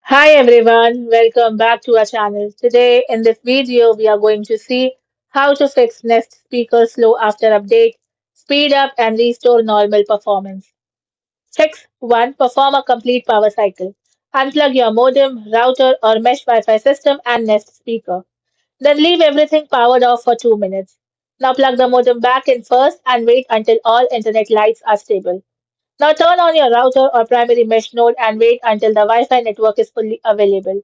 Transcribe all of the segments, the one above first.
Hi everyone, welcome back to our channel. Today in this video we are going to see how to fix Nest speaker slow after update, speed up and restore normal performance. Fix 1. Perform a complete power cycle. Unplug your modem, router or mesh Wi-Fi system and Nest speaker. Then leave everything powered off for 2 minutes. Now plug the modem back in first and wait until all internet lights are stable. Now turn on your router or primary mesh node and wait until the Wi-Fi network is fully available.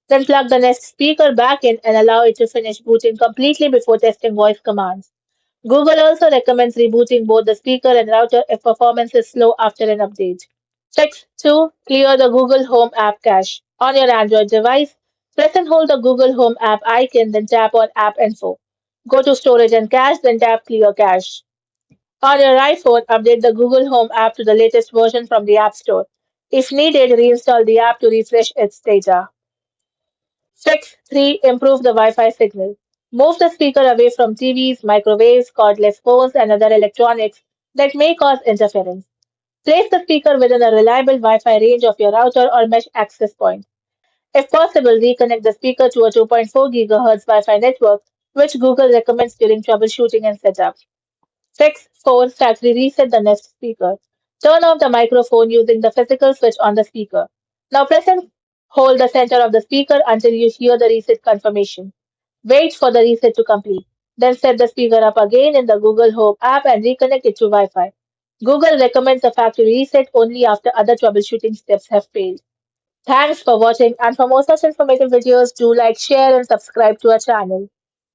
Then plug the Nest speaker back in and allow it to finish booting completely before testing voice commands. Google also recommends rebooting both the speaker and router if performance is slow after an update. Fix 2. Clear the Google Home app cache. On your Android device, press and hold the Google Home app icon, then tap on App Info. Go to Storage and Cache, then tap Clear Cache. On your iPhone, update the Google Home app to the latest version from the App Store. If needed, reinstall the app to refresh its data. Fix 3. Improve the Wi-Fi signal. Move the speaker away from TVs, microwaves, cordless phones, and other electronics that may cause interference. Place the speaker within a reliable Wi-Fi range of your router or mesh access point. If possible, reconnect the speaker to a 2.4 GHz Wi-Fi network, which Google recommends during troubleshooting and setup. Fix 4. Factory reset the Nest speaker. Turn off the microphone using the physical switch on the speaker. Now press and hold the center of the speaker until you hear the reset confirmation. Wait for the reset to complete. Then set the speaker up again in the Google Home app and reconnect it to Wi-Fi. Google recommends a factory reset only after other troubleshooting steps have failed. Thanks for watching, and for more such informative videos, do like, share and subscribe to our channel.